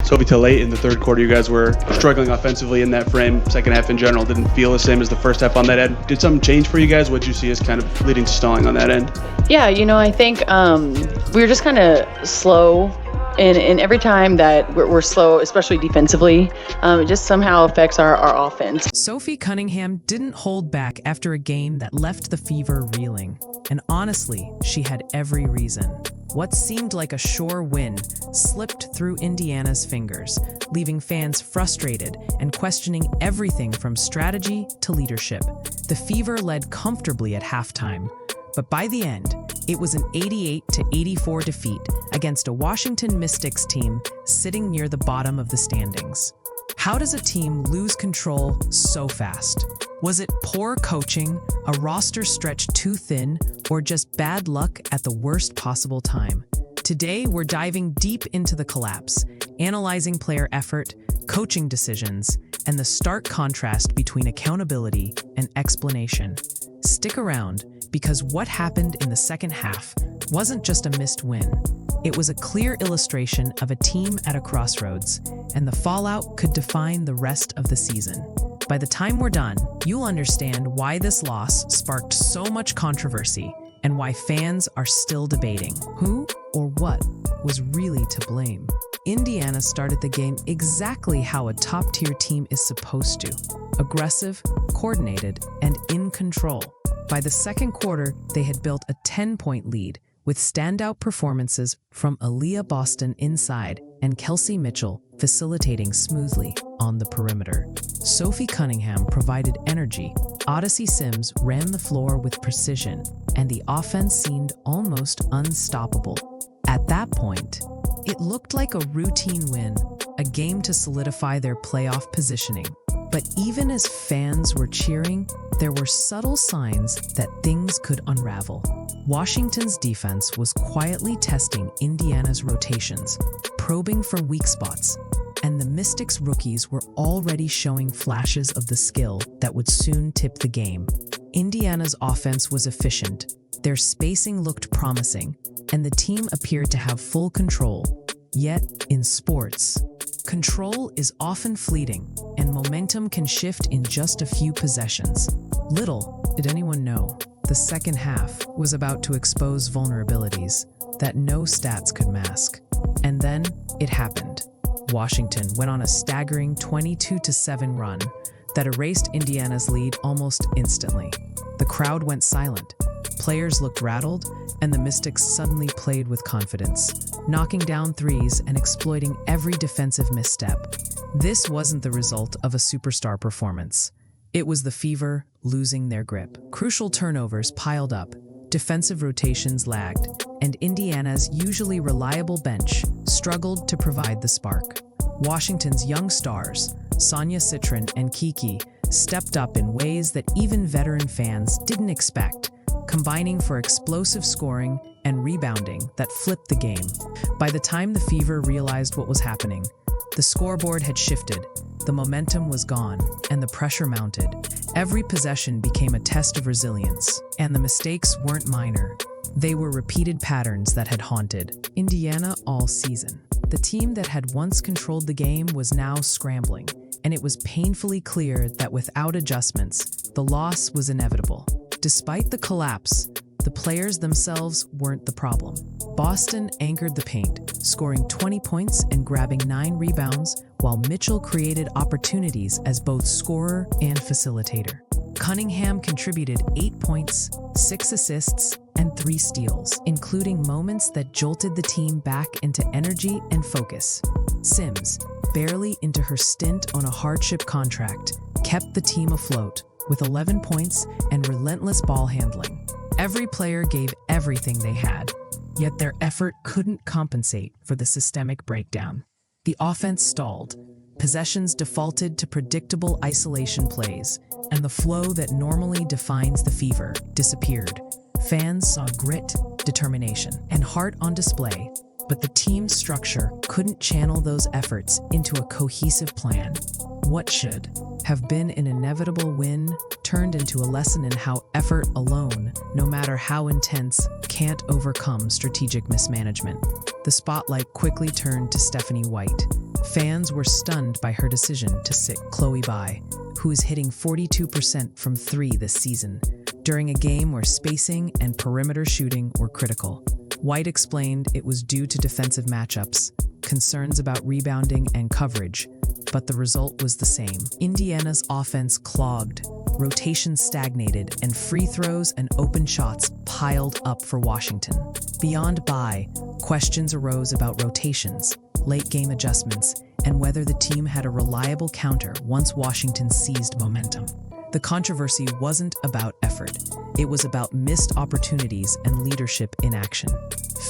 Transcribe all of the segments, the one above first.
Sophie, till late in the third quarter, you guys were struggling offensively in that frame. Second half in general didn't feel the same as the first half on that end. Did something change for you guys? What did you see as kind of leading to stalling on that end? Yeah, I think we were just kind of slow. And every time that we're slow, especially defensively, it just somehow affects our offense. Sophie Cunningham didn't hold back after a game that left the Fever reeling. And honestly, she had every reason. What seemed like a sure win slipped through Indiana's fingers, leaving fans frustrated and questioning everything from strategy to leadership. The Fever led comfortably at halftime, but by the end, it was an 88-84 defeat against a Washington Mystics team sitting near the bottom of the standings. How does a team lose control so fast? Was it poor coaching, a roster stretched too thin, or just bad luck at the worst possible time? Today, we're diving deep into the collapse, analyzing player effort, coaching decisions, and the stark contrast between accountability and explanation. Stick around, because what happened in the second half wasn't just a missed win. It was a clear illustration of a team at a crossroads, and the fallout could define the rest of the season. By the time we're done, you'll understand why this loss sparked so much controversy and why fans are still debating who or what was really to blame. Indiana started the game exactly how a top-tier team is supposed to: aggressive, coordinated, and in control. By the second quarter, they had built a 10-point lead, with standout performances from Aaliyah Boston inside and Kelsey Mitchell facilitating smoothly on the perimeter. Sophie Cunningham provided energy, Odyssey Sims ran the floor with precision, and the offense seemed almost unstoppable. At that point, it looked like a routine win, a game to solidify their playoff positioning. But even as fans were cheering, there were subtle signs that things could unravel. Washington's defense was quietly testing Indiana's rotations, probing for weak spots, and the Mystics rookies were already showing flashes of the skill that would soon tip the game. Indiana's offense was efficient, their spacing looked promising, and the team appeared to have full control. Yet, in sports, control is often fleeting, and momentum can shift in just a few possessions. Little did anyone know, the second half was about to expose vulnerabilities that no stats could mask. And then it happened. Washington went on a staggering 22-7 run that erased Indiana's lead almost instantly. The crowd went silent, players looked rattled, and the Mystics suddenly played with confidence, knocking down threes and exploiting every defensive misstep. This wasn't the result of a superstar performance. It was the Fever losing their grip. Crucial turnovers piled up, defensive rotations lagged, and Indiana's usually reliable bench struggled to provide the spark. Washington's young stars, Sonia, Citron, and Kiki, stepped up in ways that even veteran fans didn't expect, combining for explosive scoring and rebounding that flipped the game. By the time the Fever realized what was happening, the scoreboard had shifted, the momentum was gone, and the pressure mounted. Every possession became a test of resilience, and the mistakes weren't minor. They were repeated patterns that had haunted Indiana all season. The team that had once controlled the game was now scrambling, and it was painfully clear that without adjustments, the loss was inevitable. Despite the collapse, the players themselves weren't the problem. Boston anchored the paint, scoring 20 points and grabbing 9 rebounds, while Mitchell created opportunities as both scorer and facilitator. Cunningham contributed 8 points, 6 assists, and 3 steals, including moments that jolted the team back into energy and focus. Sims, barely into her stint on a hardship contract, kept the team afloat with 11 points and relentless ball handling. Every player gave everything they had, yet their effort couldn't compensate for the systemic breakdown. The offense stalled, possessions defaulted to predictable isolation plays, and the flow that normally defines the Fever disappeared. Fans saw grit, determination, and heart on display, but the team's structure couldn't channel those efforts into a cohesive plan. What should have been an inevitable win turned into a lesson in how effort alone, no matter how intense, can't overcome strategic mismanagement. The spotlight quickly turned to Stephanie White, Fans were stunned by her decision to sit Chloe by, who is hitting 42% from 3 this season, during a game where spacing and perimeter shooting were critical. White explained it was due to defensive matchups, concerns about rebounding and coverage, but the result was the same. Indiana's offense clogged, rotations stagnated, and free throws and open shots piled up for Washington. Beyond by, questions arose about rotations, late-game adjustments, and whether the team had a reliable counter once Washington seized momentum. The controversy wasn't about effort. It was about missed opportunities and leadership in action.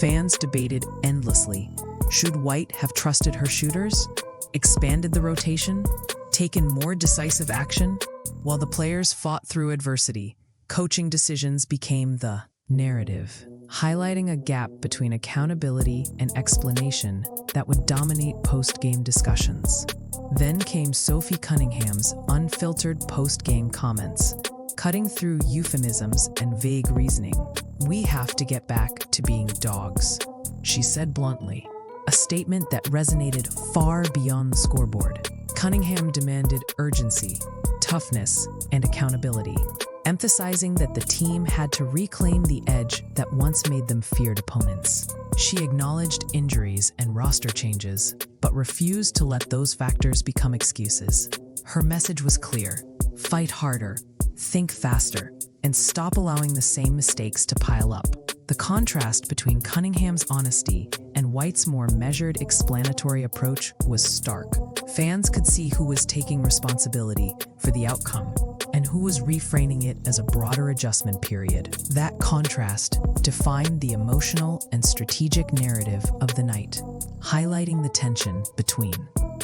Fans debated endlessly. Should White have trusted her shooters? Expanded the rotation? Taken more decisive action? While the players fought through adversity, coaching decisions became the narrative, highlighting a gap between accountability and explanation that would dominate post-game discussions. Then came Sophie Cunningham's unfiltered post-game comments, cutting through euphemisms and vague reasoning. "We have to get back to being dogs," she said bluntly, a statement that resonated far beyond the scoreboard. Cunningham demanded urgency, toughness, and accountability, emphasizing that the team had to reclaim the edge that once made them feared opponents. She acknowledged injuries and roster changes, but refused to let those factors become excuses. Her message was clear: fight harder, think faster, and stop allowing the same mistakes to pile up. The contrast between Cunningham's honesty and White's more measured, explanatory approach was stark. Fans could see who was taking responsibility for the outcome and who was reframing it as a broader adjustment period. That contrast defined the emotional and strategic narrative of the night, highlighting the tension between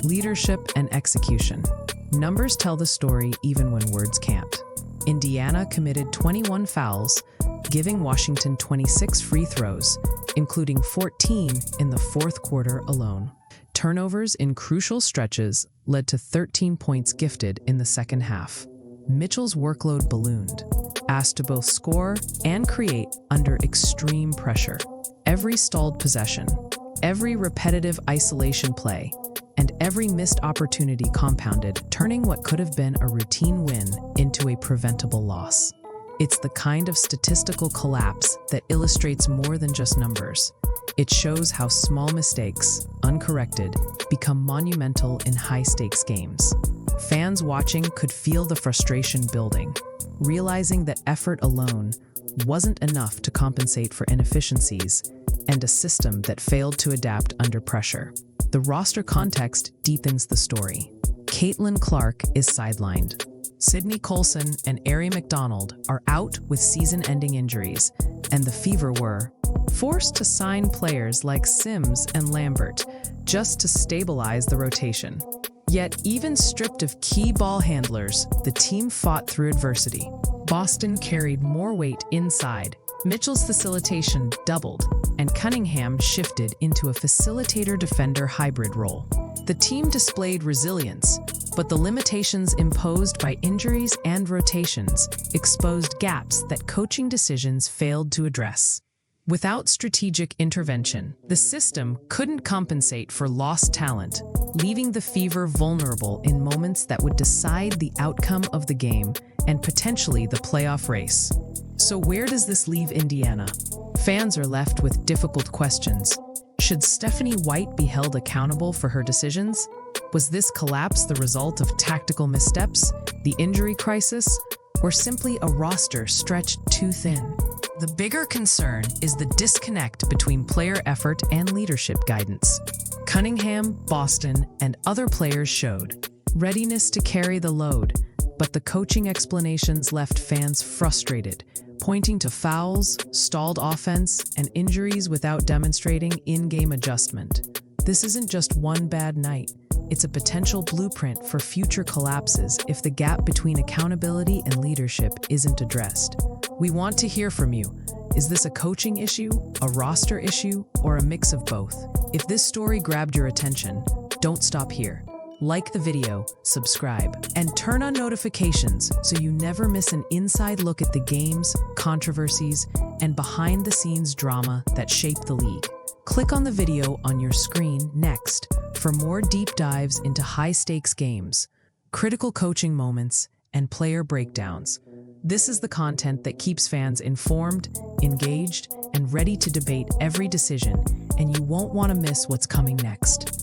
leadership and execution. Numbers tell the story even when words can't. Indiana committed 21 fouls, giving Washington 26 free throws, including 14 in the fourth quarter alone. Turnovers in crucial stretches led to 13 points gifted in the second half. Mitchell's workload ballooned, asked to both score and create under extreme pressure. Every stalled possession, every repetitive isolation play, and every missed opportunity compounded, turning what could have been a routine win into a preventable loss. It's the kind of statistical collapse that illustrates more than just numbers. It shows how small mistakes, uncorrected, become monumental in high-stakes games. Fans watching could feel the frustration building, realizing that effort alone wasn't enough to compensate for inefficiencies and a system that failed to adapt under pressure. The roster context deepens the story. Caitlin Clark is sidelined. Sydney Colson and Ari McDonald are out with season-ending injuries, and the Fever were forced to sign players like Sims and Lambert just to stabilize the rotation. Yet, even stripped of key ball handlers, the team fought through adversity. Boston carried more weight inside. Mitchell's facilitation doubled, and Cunningham shifted into a facilitator-defender hybrid role. The team displayed resilience, but the limitations imposed by injuries and rotations exposed gaps that coaching decisions failed to address. Without strategic intervention, the system couldn't compensate for lost talent, leaving the Fever vulnerable in moments that would decide the outcome of the game and potentially the playoff race. So where does this leave Indiana? Fans are left with difficult questions. Should Stephanie White be held accountable for her decisions? Was this collapse the result of tactical missteps, the injury crisis, or simply a roster stretched too thin? The bigger concern is the disconnect between player effort and leadership guidance. Cunningham, Boston, and other players showed readiness to carry the load, but the coaching explanations left fans frustrated, pointing to fouls, stalled offense, and injuries without demonstrating in-game adjustment. This isn't just one bad night. It's a potential blueprint for future collapses if the gap between accountability and leadership isn't addressed. We want to hear from you. Is this a coaching issue, a roster issue, or a mix of both? If this story grabbed your attention, don't stop here. Like the video, subscribe, and turn on notifications so you never miss an inside look at the games, controversies, and behind-the-scenes drama that shape the league. Click on the video on your screen next for more deep dives into high-stakes games, critical coaching moments, and player breakdowns. This is the content that keeps fans informed, engaged, and ready to debate every decision, and you won't want to miss what's coming next.